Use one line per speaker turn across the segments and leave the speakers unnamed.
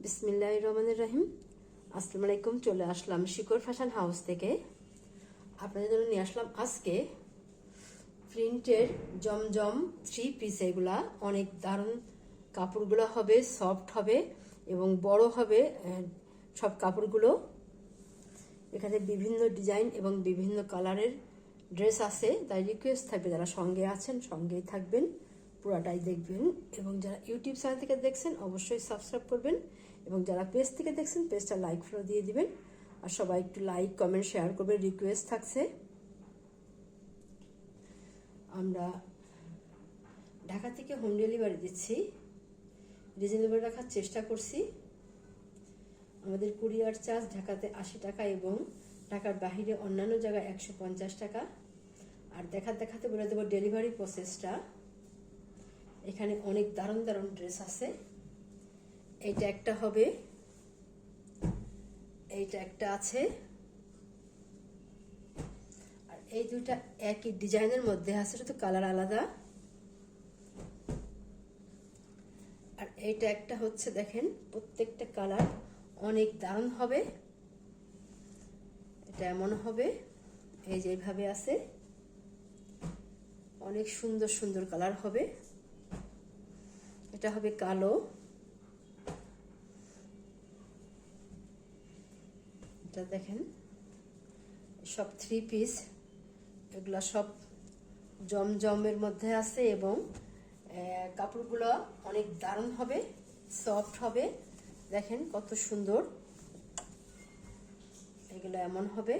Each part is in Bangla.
বিসমিল্লাহির রহমানির রহিম। আসসালামু আলাইকুম। চলে আসলাম শিকর ফ্যাশন হাউস থেকে। আপনাদের জন্য নিয়ে আসলাম আজকে প্রিন্টের জমজম 3 পিস। এগুলা অনেক দারুণ, কাপড়গুলো হবে সফট হবে এবং বড় হবে সব কাপড়গুলো। এখানে বিভিন্ন ডিজাইন এবং বিভিন্ন কালারের ড্রেস আছে, তাই রিকোয়েস্ট থাকবে যারা সঙ্গে আছেন সঙ্গেই থাকবেন, পুরাটাই দেখবেন। এবং যারা ইউটিউব চ্যানেল থেকে দেখছেন অবশ্যই সাবস্ক্রাইব করবেন, এবং যারা পেজ থেকে দেখছেন পেজটা লাইক ফলো দিয়ে দিবেন। আর সবাই একটু লাইক কমেন্ট শেয়ার করবেন, রিকোয়েস্ট থাকছে। আমরা ঢাকা থেকে হোম ডেলিভারি দিচ্ছি, রিজনেবল রাখার চেষ্টা করছি। আমাদের কুরিয়ার চার্জ ঢাকাতে 80 টাকা এবং ঢাকার বাহিরে অন্যান্য জায়গায় 150 টাকা। আর দেখাতে বলে দেবো ডেলিভারি প্রসেসটা। এখানে অনেক দারুণ দারুণ ড্রেস আছে। এইটা একটা হবে, এইটা একটা আছে, আর এই দুইটা একই ডিজাইনের মধ্যে আছে, শুধু কালার আলাদা। আর এইটা একটা হচ্ছে, দেখেন প্রত্যেকটা কালার অনেক দারুণ হবে। এটা এমন হবে, এই যে এইভাবে আছে, অনেক সুন্দর সুন্দর কালার হবে। এটা হবে কালো, এটা দেখেন সব 3 পিস, এগুলা সব জমজমের মধ্যে আছে এবং কাপড়গুলো অনেক দারুণ হবে, সফট হবে। দেখেন কত সুন্দর, এগুলো এমন হবে।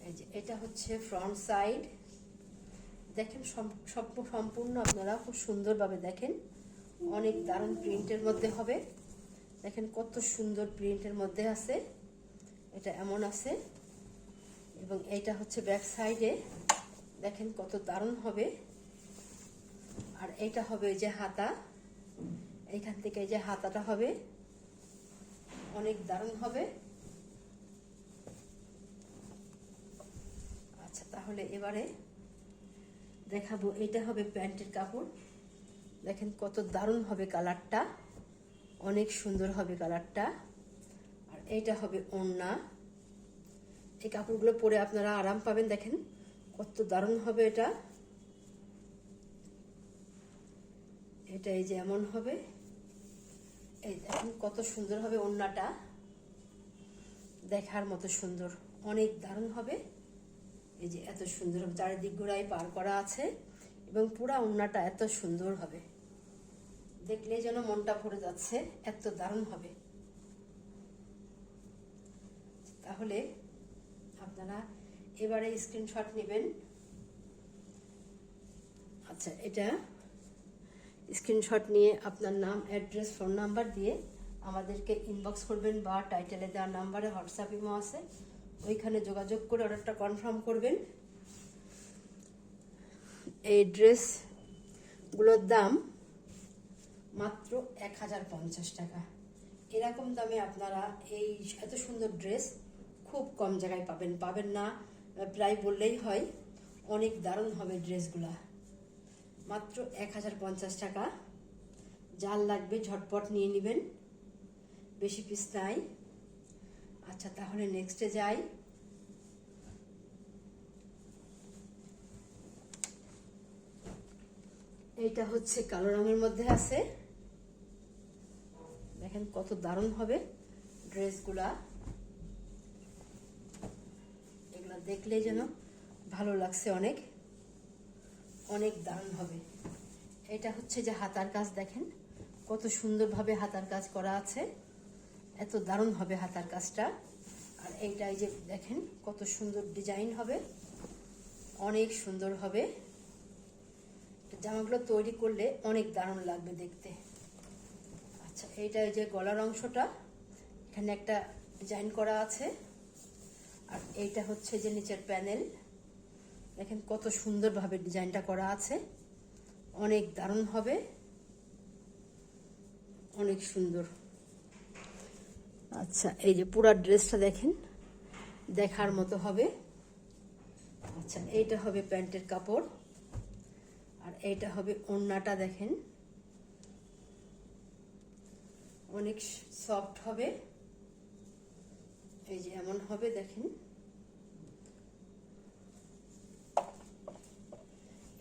এই যে এটা হচ্ছে ফ্রন্ট সাইড, দেখেন সম্পূর্ণ আপনারা খুব সুন্দরভাবে দেখেন, অনেক দারুণ প্রিন্টের মধ্যে হবে। দেখেন কত সুন্দর প্রিন্টের মধ্যে আছে, এটা এমন আছে। এবং এইটা হচ্ছে ব্যাক সাইডে, দেখেন কত দারুণ হবে। আর এইটা হবে এই যে হাতা, এইখান থেকে এই যে হাতাটা হবে, অনেক দারুণ হবে। আচ্ছা, তাহলে এবারে দেখাবো, এটা হবে প্যান্টের কাপড়। দেখেন কত দারুণ হবে কালারটা, অনেক সুন্দর হবে কালারটা। আর এইটা হবে ওড়না। এই কাপড়গুলো পরে আপনারা আরাম পাবেন, দেখেন কত দারুণ হবে এটা। এটা এই যে এমন হবে, এই দেখেন কত সুন্দর হবে ওড়নাটা, দেখার মতো সুন্দর, অনেক দারুণ হবে। এই যে এত সুন্দর হবে, চারিদিক ঘোড়ায় পার করা আছে এবং পুরা ওড়নাটা এত সুন্দর হবে, দেখলেই যেন মনটা ভরে যাচ্ছে, এত দারুণ হবে। তাহলে আপনারা এবারে স্ক্রিনশট নেবেন। আচ্ছা, এটা স্ক্রিনশট নিয়ে আপনার নাম, অ্যাড্রেস, ফোন নাম্বার দিয়ে আমাদেরকে ইনবক্স করবেন, বা টাইটেলে দেওয়ার নাম্বারে হোয়াটসঅ্যাপ ইমো আছে, ওইখানে যোগাযোগ করে অর্ডারটা কনফার্ম করবেন। এই ড্রেসগুলোর দাম মাত্র 1050 টাকা। এরকম দামে আপনারা এই এত সুন্দর ড্রেস খুব কম জায়গায় পাবেন না, প্রায় বললেই হয়। অনেক দারুণ হবে ড্রেসগুলা, মাত্র 1050 টাকা। যার লাগবে ঝটপট নিয়ে নেবেন, বেশি পিস নাই। আচ্ছা, তাহলে নেক্সটে যাই। এইটা হচ্ছে কালো রঙের মধ্যে আছে, দেখেন কত দারুণ হবে ড্রেসগুলা, এগুলা দেখলেই যেন ভালো লাগছে, অনেক অনেক দারুণ হবে। এটা হচ্ছে যে হাতার কাজ, দেখেন কত সুন্দরভাবে হাতার কাজ করা আছে, এত দারুণ হবে হাতার কাজটা। আর এইটা এই যে দেখেন কত সুন্দর ডিজাইন হবে, অনেক সুন্দর হবে। জামাগুলো তৈরি করলে অনেক দারুণ লাগবে দেখতে। আচ্ছা, এইটা এই যে গলার অংশটা, এখানে একটা ডিজাইন করা আছে। আর এইটা হচ্ছে যে নিচের প্যানেল, দেখেন কত সুন্দরভাবে ডিজাইনটা করা আছে, অনেক দারুণ হবে, অনেক সুন্দর। আচ্ছা, এই যে পুরো ড্রেসটা দেখেন, দেখার মতো হবে। আচ্ছা, এইটা হবে প্যান্টের কাপড়, আর এইটা হবে ওড়নাটা, দেখেন অনেক সফট হবে। এই যে এমন হবে দেখেন,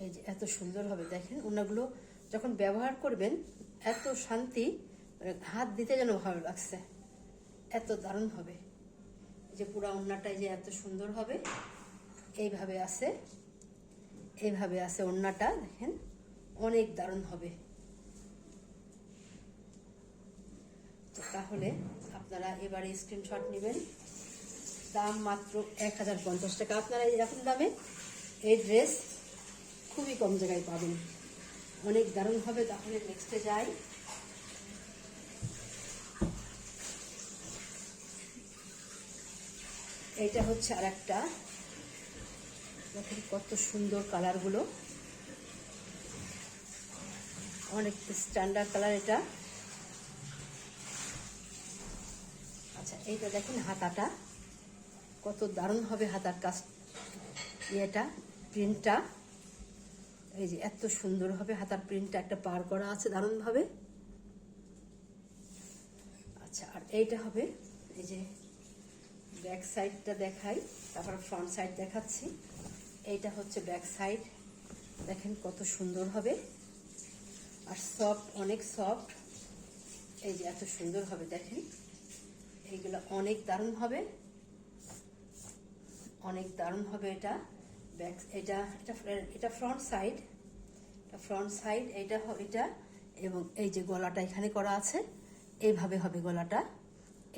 এই যে এত সুন্দর হবে দেখেন। ওড়নাগুলো যখন ব্যবহার করবেন এত শান্তি, হাত দিতে যেন ভালো লাগছে, এত দারুণ হবে। এই যে পুরো ওড়নাটাই যে এত সুন্দর হবে, এইভাবে আছে, এইভাবে আছে ওড়নাটা দেখেন, অনেক দারুণ হবে। তাহলে আপনারা এবারে স্ক্রিনশট নেবেন। দাম মাত্র 1050 টাকা। আপনারা এরকম দামে এই ড্রেস খুবই কম জায়গায় পাবেন, অনেক দারুণ হবে। তাহলে নেক্সটে যাই। এইটা হচ্ছে আর একটা, দেখেন কত সুন্দর কালারগুলো, অনেক স্ট্যান্ডার্ড কালার এটা। আচ্ছা এইটা দেখেন, হাতাটা কত দারুণ হবে, হাতার কাজ ইয়েটা, প্রিন্টটা এই যে এত সুন্দর হবে। হাতার প্রিন্টটা একটা পার করা আছে দারুণভাবে। আচ্ছা আর এইটা হবে, এই যে ব্যাক সাইডটা দেখাই, তারপর ফ্রন্ট সাইড দেখাচ্ছি। এইটা হচ্ছে ব্যাক সাইড, দেখেন কত সুন্দর হবে, আর সফট, অনেক সফট। এই যে এত সুন্দর হবে দেখেন, এইগুলো অনেক দারুণ হবে, অনেক দারুণ হবে। এটা ব্যাক, এটা এটা এটা ফ্রন্ট সাইড, ফ্রন্ট সাইড এইটা এটা। এবং এই যে গলাটা এখানে করা আছে, এইভাবে হবে গলাটা,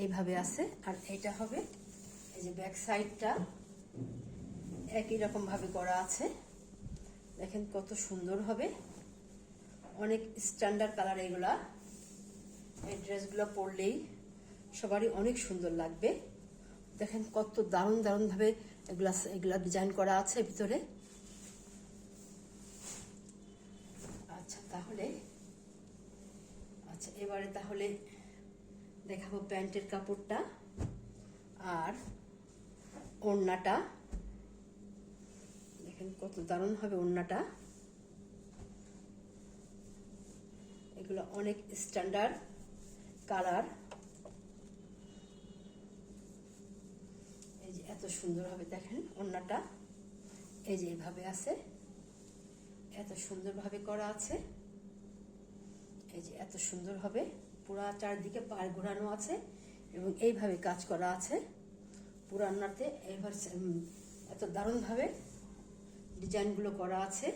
এইভাবে আছে। আর এইটা হবে এই যে ব্যাক সাইডটা একই রকম ভাবে করা আছে, দেখেন কত সুন্দর হবে, অনেক স্ট্যান্ডার্ড কালার। এগুলা, এই ড্রেসগুলো পরলেই সবারই অনেক সুন্দর লাগবে। দেখেন কত দারুণ দারুণ ভাবে এগুলা ডিজাইন করা আছে ভিতরে। আচ্ছা তাহলে, আচ্ছা এবারে তাহলে দেখাবো প্যান্টের কাপড়টা আর ওড়নাটা। দেখেন কত দারুণ হবে ওড়নাটা, এগুলো অনেক স্ট্যান্ডার্ড কালার। এই যে এত সুন্দর হবে দেখেন ওড়নাটা, এই যে এইভাবে আছে, এত সুন্দরভাবে করা আছে। এই যে এত সুন্দর হবে, পুরা চারদিকে পাড় ঘোরানো আছে এবং এইভাবে কাজ করা আছে পুরান্নাতে। এবার এত দারুণভাবে ডিজাইনগুলো করা আছে।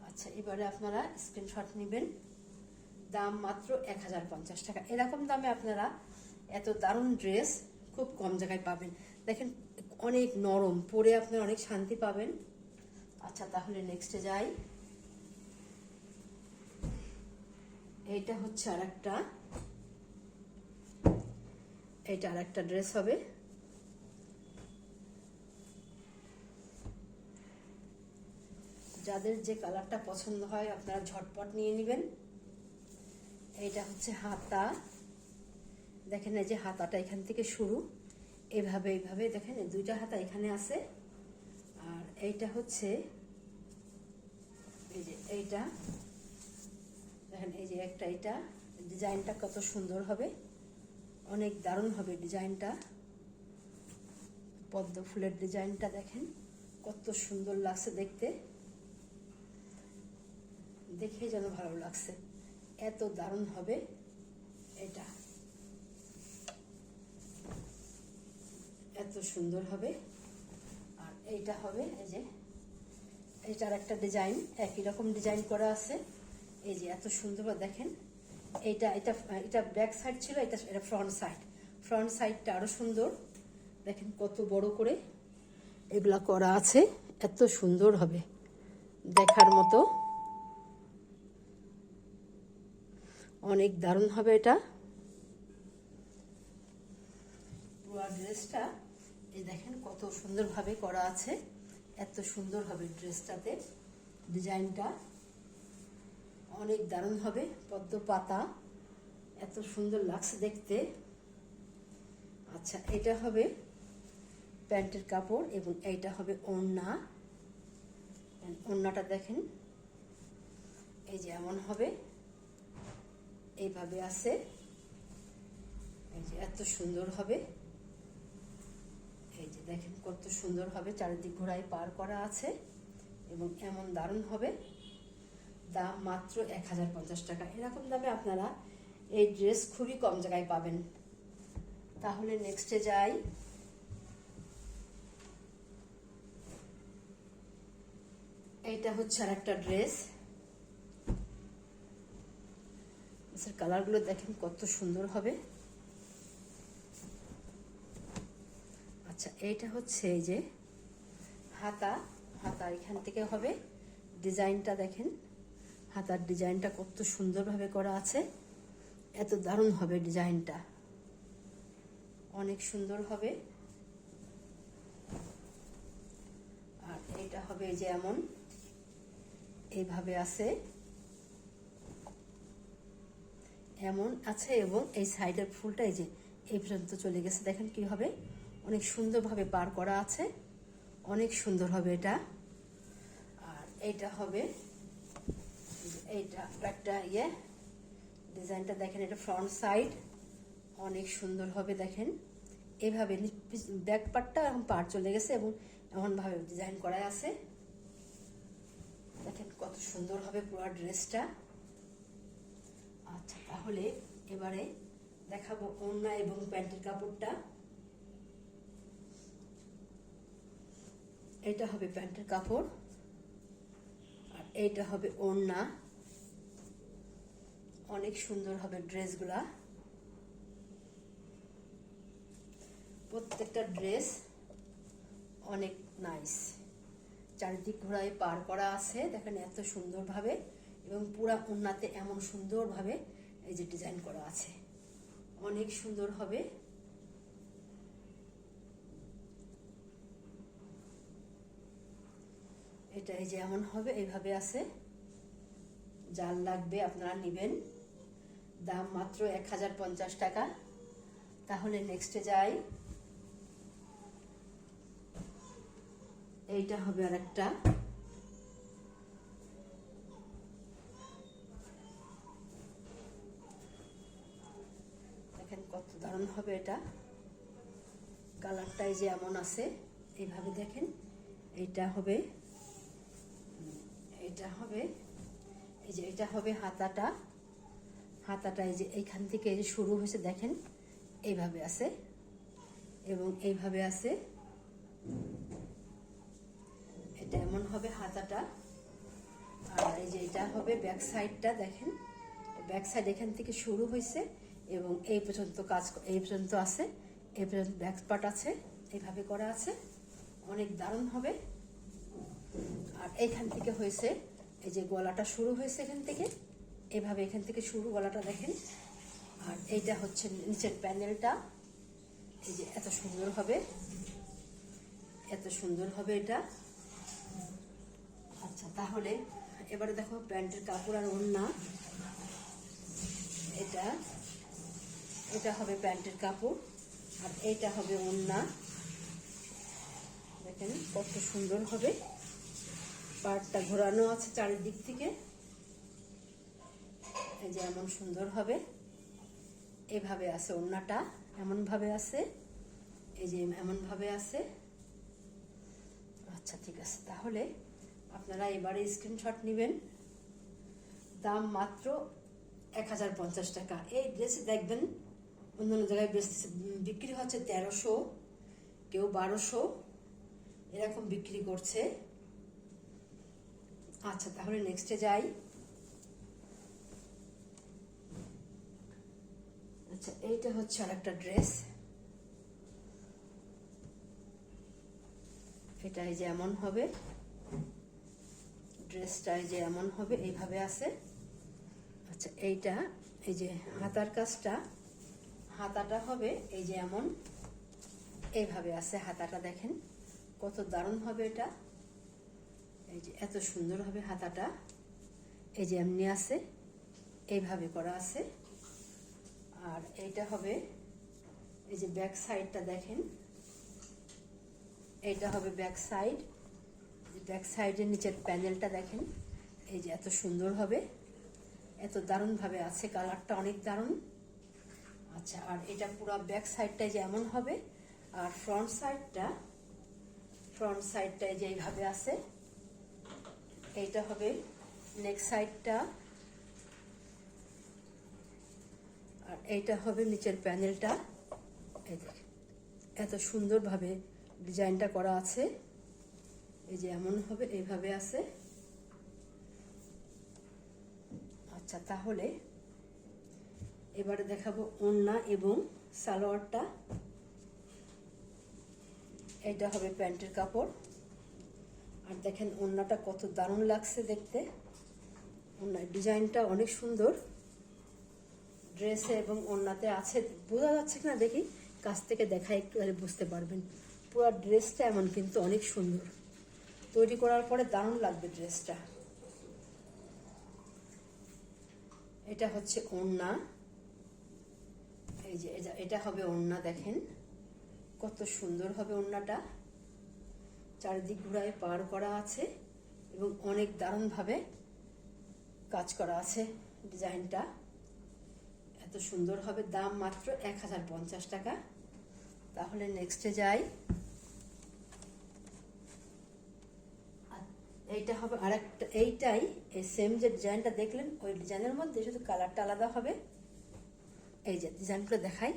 আচ্ছা এবারে আপনারা স্ক্রিনশট নেবেন। দাম মাত্র 1050 টাকা। এরকম দামে আপনারা এত দারুণ ড্রেস খুব কম জায়গায় পাবেন। দেখেন অনেক নরম, পরে আপনারা অনেক শান্তি পাবেন। আচ্ছা তাহলে নেক্সটে যাই। এইটা হচ্ছে আর একটা, এইটা আর একটা ড্রেস হবে। যাদের যে কালারটা পছন্দ হয় আপনারা ঝটপট নিয়ে নেবেন। এইটা হচ্ছে হাতা, দেখেন এই যে হাতাটা এখান থেকে শুরু, এইভাবে এইভাবে দেখেন এই দুইটা হাতা এখানে আছে। আর এইটা হচ্ছে এই যে এইটা দেখেন, এই যে একটা, এটা ডিজাইনটা কত সুন্দর হবে, অনেক দারুণ হবে ডিজাইনটা। পদ্ম ফুলের ডিজাইনটা দেখেন কত সুন্দর লাগছে দেখতে, দেখেই যেন ভালো লাগছে, এত দারুণ হবে এটা, এত সুন্দর হবে। আর এইটা হবে এই যে এইটার একটা ডিজাইন, একই রকম ডিজাইন করা আছে। এই যে এত সুন্দর দেখেন, এইটা এটা এটা ব্যাক সাইড ছিল, এটা এটা ফ্রন্ট সাইড। ফ্রন্ট সাইডটা আরো সুন্দর, দেখেন কত বড় করে এগুলা করা আছে, এত সুন্দর হবে দেখার মতো, অনেক দারুণ হবে এটা। পুরো ড্রেসটা এই দেখেন কত সুন্দরভাবে করা আছে, এত সুন্দর হবে ড্রেসটাতে, ডিজাইনটা অনেক দারুণ হবে। পদ্ম পাতা, এত সুন্দর লাগছে দেখতে। আচ্ছা এটা হবে প্যান্টের কাপড় এবং এইটা হবে ওড়না। ওড়নাটা দেখেন এই যে এমন হবে, এইভাবে আছে, এই যে এত সুন্দর হবে। এই যে দেখেন কত সুন্দর হবে, চারিদিক ঘোড়ায় পার করা আছে এবং এমন দারুণ হবে। দাম মাত্র 1050 টাকা। এরকম দামে আপনারা এই ড্রেস খুবই কম জায়গায় পাবেন। তাহলে নেক্সটে যাই। এইটা হচ্ছে আর একটা ড্রেস। কালারগুলো দেখেন কত সুন্দর হবে। আচ্ছা, এইটা হচ্ছে এই যে হাতা, হাতা এখান থেকে হবে। ডিজাইনটা দেখেন, হাতার ডিজাইনটা কত সুন্দরভাবে করা আছে, এত দারুণ হবে ডিজাইনটা, অনেক সুন্দর হবে। আর এইটা হবে এই যে এমন, এইভাবে আছে, এমন আছে এবং এই সাইডের ফুলটা এই যে এই পর্যন্ত চলে গেছে। দেখেন কি হবে, অনেক সুন্দরভাবে পার করা আছে, অনেক সুন্দর হবে এটা। আর এইটা হবে, এইটা একটা ডিজাইনটা দেখেন, এটা ফ্রন্ট সাইড, অনেক সুন্দর হবে। দেখেন এইভাবে ব্যাক পার্টটা এখন পার চলে গেছে এবং এমনভাবে ডিজাইন করা আছে। দেখেন কত সুন্দর হবে পুরো ড্রেসটা। আচ্ছা, তাহলে এবারে দেখাবো ওড়না এবং প্যান্টের কাপড়টা। এটা হবে প্যান্টের কাপড় আর এইটা হবে ওড়না। অনেক সুন্দর হবে ড্রেসগুলা, প্রত্যেকটা ড্রেস অনেক নাইস। চারিদিক ঘোড়ায় পার করা আছে, দেখেন এত সুন্দরভাবে, এবং পুরা ওড়নাতে এমন সুন্দরভাবে এই যে ডিজাইন করা আছে, অনেক সুন্দর হবে। এটা এই যে এমন হবে, এইভাবে আছে। যার লাগবে আপনারা নেবেন, দাম মাত্র 1050 টাকা। তাহলে নেক্সটে যাই। এইটা হবে আর একটা, দেখেন কত দারুণ হবে এটা। কালারটাই যে এমন আছে, এইভাবে দেখেন। এইটা হবে, এটা হবে এই যে, এটা হবে হাতাটা। হাতাটা এই যে এইখান থেকে এই যে শুরু হয়েছে, দেখেন এইভাবে আছে এবং এইভাবে আছে। এটা এমন হবে হাতাটা। আর এই যে এটা হবে ব্যাক সাইডটা, দেখেন ব্যাক সাইড এখান থেকে শুরু হয়েছে এবং এই পর্যন্ত কাজ, এই পর্যন্ত আছে, এই পর্যন্ত ব্যাক পার্ট আছে, এইভাবে করা আছে, অনেক দারুণ হবে। আর এইখান থেকে হয়েছে এই যে গলাটা শুরু হয়েছে এখান থেকে, এভাবে এখান থেকে শুরু, গলাটা দেখেন। আর এইটা হচ্ছে নিচের প্যানেলটা, এই যে এত সুন্দর হবে, এত সুন্দর হবে এটা। আচ্ছা, তাহলে এবারে দেখো প্যান্টের কাপড় আর ওড়না। এটা এটা হবে প্যান্টের কাপড় আর এইটা হবে ওড়না। দেখেন কত সুন্দর হবে, পাড়টা ঘোরানো আছে চারিদিক থেকে, এই যে এমন সুন্দর হবে। এভাবে আছে ওড়নাটা, এমন ভাবে আছে, এই যে এমন ভাবে আছে। আচ্ছা, ঠিক আছে, তাহলে আপনারা এবারে স্ক্রিনশট নেবেন। দাম মাত্র 1050 টাকা। এই ড্রেস দেখবেন অন্য জায়গায় বিক্রি হচ্ছে 1300, কেউ 1200, এরকম বিক্রি করছে। আচ্ছা, তাহলে নেক্সটে যাই। আচ্ছা, এইটা হচ্ছে আর একটা ড্রেস। এটা এই যে এমন হবে, ড্রেসটা এই যে এমন হবে, এইভাবে আছে। আচ্ছা, এইটা এই যে হাতার কাজটা, হাতাটা হবে এই যে এমন, এইভাবে আছে হাতাটা, দেখেন কত দারুণ হবে এটা। এই যে এত সুন্দর হবে হাতাটা, এই যে এমনি আছে, এইভাবে করা আছে। আর এইটা হবে এই যে ব্যাক সাইডটা, দেখেন এইটা হবে ব্যাক সাইড। ব্যাক সাইডের নিচের প্যানেলটা দেখেন, এই যে এত সুন্দর হবে। এত দারুণভাবে আছে, কালারটা অনেক দারুণ। আচ্ছা, আর এটা পুরো ব্যাক সাইডটাই যেমন হবে, আর ফ্রন্ট সাইডটাই যে এইভাবে আছে। এইটা হবে নেক সাইডটা, আর এইটা হবে নিচের প্যানেলটা। এই দেখেন এত সুন্দরভাবে ডিজাইনটা করা আছে। এই যে এমন হবে, এইভাবে আছে। আচ্ছা, তাহলে এবারে দেখাবো ওড়না এবং সালোয়ারটা। এটা হবে প্যান্টের কাপড়, আর দেখেন ওড়নাটা কত দারুণ লাগছে দেখতে। ওড়নার ডিজাইনটা অনেক সুন্দর, ড্রেসে এবং ওড়নাতে আছে। বোঝা যাচ্ছে কিনা দেখি, কাছ থেকে দেখা একটু, তাহলে বুঝতে পারবেন। পুরো ড্রেসটা এমন কিন্তু অনেক সুন্দর, তৈরি করার পরে দারুণ লাগবে ড্রেসটা। এটা হচ্ছে ওড়না, এই যে এটা হবে ওড়না। দেখেন কত সুন্দর হবে ওড়নাটা, চারিদিক ঘুরায় পার করা আছে এবং অনেক দারুণভাবে কাজ করা আছে। ডিজাইনটা এত সুন্দর হবে, দাম মাত্র 1050 টাকা। তাহলে নেক্সটে যাই। এইটা হবে আরেকটা, এইটাই এই সেম যে ডিজাইনটা দেখলেন, ওই ডিজাইনের মধ্যে শুধু কালারটা আলাদা হবে। এই যে ডিজাইনগুলো দেখাই,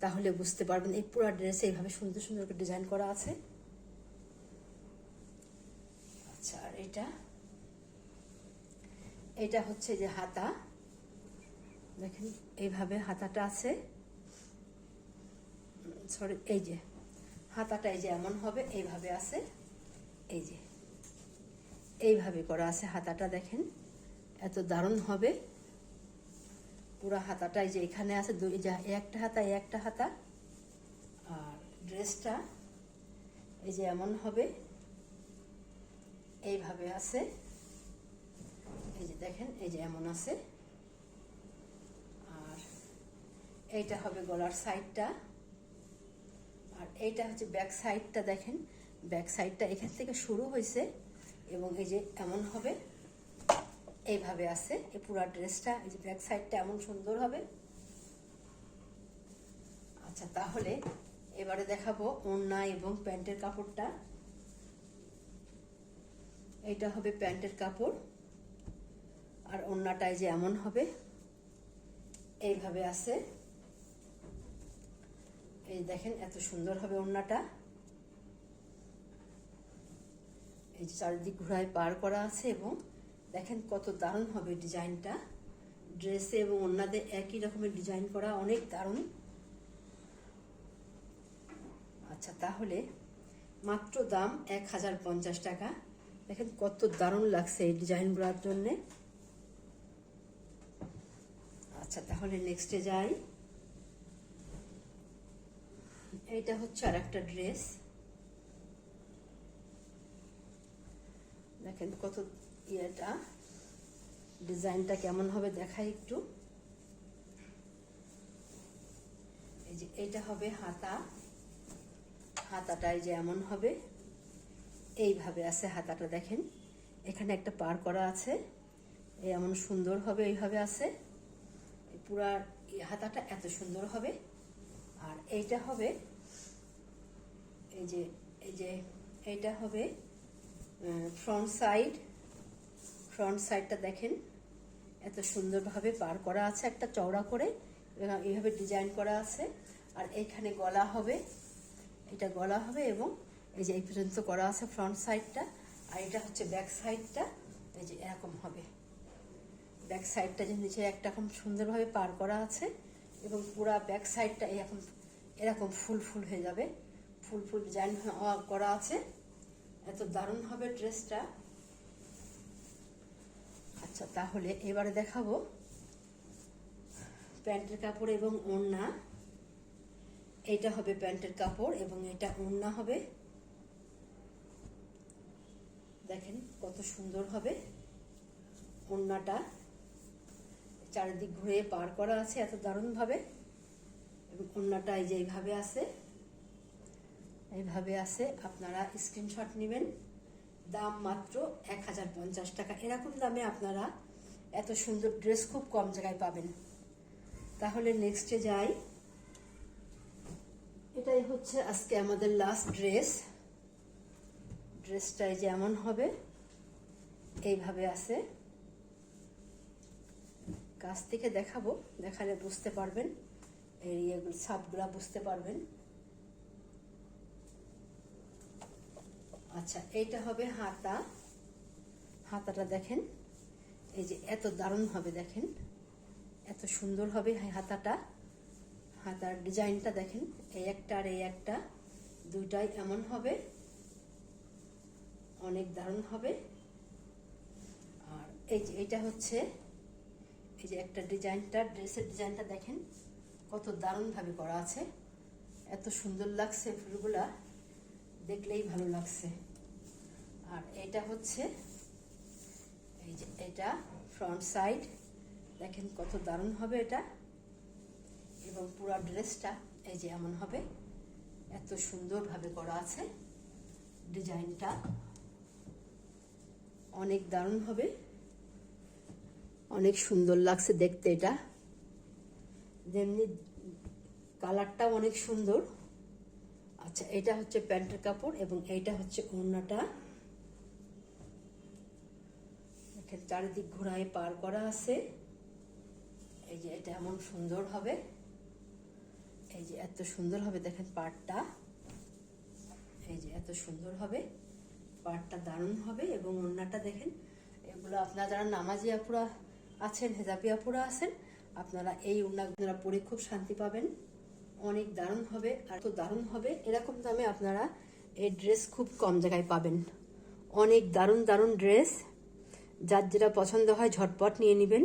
তাহলে বুঝতে পারবেন। এই পুরো ড্রেসে এইভাবে সুন্দর সুন্দর করে ডিজাইন করা আছে। আচ্ছা, আর এটা হচ্ছে যে হাতা। দেখেন এইভাবে হাতাটা আছে, সরি, এই যে হাতাটা এই যে এমন হবে, এইভাবে আছে। এই যে এইভাবে করা আছে হাতাটা, দেখেন এত দারুণ হবে। পুরো হাতাটা এই যে এখানে আছে, একটা হাতা, এই একটা হাতা। আর ড্রেসটা এই যে এমন হবে, এইভাবে আছে। এই যে দেখেন এই যে এমন আছে। আর এইটা হবে গলার সাইডটা, আর এইটা হচ্ছে ব্যাক সাইডটা। দেখেন ব্যাক সাইডটা এখান থেকে শুরু হয়েছে এবং এই যে এমন হবে, এইভাবে আছে। এই পুরো ড্রেসটা এই যে ব্যাক সাইডটা এমন সুন্দর হবে। আচ্ছা, তাহলে এবারে দেখাবো ওড়না এবং প্যান্টের কাপড়টা। এইটা হবে প্যান্টের কাপড়, আর ওড়নাটাই যে এমন হবে, এইভাবে আছে। এই দেখেন এত সুন্দর হবে ওড়নাটা। এই যে চারিদিক ঘুরায় পার করা আছে এবং দেখেন কত দারুণ হবে ডিজাইনটা। ড্রেসে এবং ওড়নাতে একই রকমের ডিজাইন করা, অনেক দারুণ। আচ্ছা, তাহলে মাত্র দাম 1050 টাকা। দেখেন কত দারুণ লাগছে এই ডিজাইনগুলোর জন্যে। আচ্ছা, তাহলে নেক্সটে যাই। এইটা হচ্ছে আর একটা ড্রেস। দেখেন কত ইয়েটা, ডিজাইনটা কেমন হবে দেখাই একটু। এই যে এইটা হবে হাতা, হাতাটাই যে এমন হবে, এইভাবে আছে হাতাটা। দেখেন এখানে একটা পার করা আছে, এই এমন সুন্দর হবে, এইভাবে আছে। পুরা হাতাটা এত সুন্দর হবে। আর এইটা হবে এই যে এইটা হবে ফ্রন্ট সাইডটা। দেখেন এত সুন্দরভাবে পার করা আছে, একটা চওড়া করে এইভাবে ডিজাইন করা আছে। আর এইখানে গলা হবে, এটা গলা হবে এবং এই যে এই পর্যন্ত করা আছে ফ্রন্ট সাইডটা। আর এটা হচ্ছে ব্যাক সাইডটা, এই যে এরকম হবে। ব্যাক সাইডটা যে নিচে একটা রকম সুন্দরভাবে পার করা আছে এবং পুরা ব্যাক সাইডটা এরকম ফুল হয়ে যাবে, ফুল ডিজাইন করা আছে। এত দারুণ হবে ড্রেসটা। আচ্ছা, তাহলে এবারে দেখাবো প্যান্টের কাপড় এবং ওড়না। এইটা হবে প্যান্টের কাপড় এবং এটা ওড়না হবে। দেখেন কত সুন্দর হবে ওড়নাটা, চারিদিক ঘুরে পার করা আছে এত দারুণ ভাবে। এবং ওড়নাটা এই যে এইভাবে আছে। আপনারা স্ক্রিনশট নেবেন। দাম মাত্র 1050 টাকা। এরকম দামে আপনারা এত সুন্দর ড্রেস খুব কম জায়গায় পাবেন। তাহলে নেক্সটে যাই। এটাই হচ্ছে আজকে আমাদের লাস্ট ড্রেস। ড্রেসটাই যেমন হবে এইভাবে আছে। কাছ থেকে দেখাবো, দেখালে বুঝতে পারবেন, এই ছাপগুলা বুঝতে পারবেন। আচ্ছা, এইটা হবে হাতা। হাতাটা দেখেন, এই যে এত দারুণ হবে, দেখেন এত সুন্দর হবে হাতাটা। হাতার ডিজাইনটা দেখেন, এই একটা আর এই একটা, দুইটাই এমন হবে, অনেক দারুণ হবে। আর এই যে এটা হচ্ছে, এই যে একটা ডিজাইনটা, ড্রেসের ডিজাইনটা দেখেন কত দারুণ ভাবে করা আছে, এত সুন্দর লাগছে, ফুলগুলা দেখলেই ভালো লাগছে। আর এটা হচ্ছে, এই যে এটা ফ্রন্ট সাইড, দেখেন কত দারুণ হবে এটা। এবং পুরো ড্রেসটা এই যে এমন হবে, এত সুন্দরভাবে করা আছে ডিজাইনটা, অনেক দারুণ হবে, অনেক সুন্দর লাগছে দেখতে। এটা যেমনি কালারটাও অনেক সুন্দর। আচ্ছা, এটা হচ্ছে প্যান্টের কাপড় এবং এইটা হচ্ছে ওড়নাটা। এখানে চারিদিক ঘোড়ায় পার করা আছে। এই যে এটা এমন সুন্দর হবে, এই যে এত সুন্দর হবে, দেখেন পাড়টা, এই যে এত সুন্দর হবে পাড়টা, দারুণ হবে। এবং ওড়নাটা দেখেন, এগুলো আপনারা যারা নামাজি আপুরা আছেন, হেজাবি আপুরা আছেন, আপনারা এই ওড়নাগুলো পরে খুব শান্তি পাবেন, অনেক দারুণ হবে। আর তো দারুণ হবে, এরকম দামে আপনারা এই ড্রেস খুব কম জায়গায় পাবেন। অনেক দারুণ দারুণ ড্রেস, যার যেটা পছন্দ হয় ঝটপট নিয়ে নেবেন।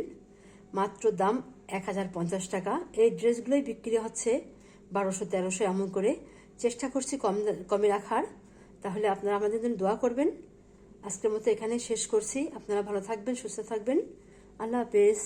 মাত্র দাম 1050 টাকা। এই ড্রেসগুলোই বিক্রি হচ্ছে 1200-1300 এমন করে। চেষ্টা করছি কমে রাখার। তাহলে আপনারা আমাদের জন্য দোয়া করবেন। আজকের মতো এখানে শেষ করছি। আপনারা ভালো থাকবেন, সুস্থ থাকবেন। আল্লাহ হাফেজ।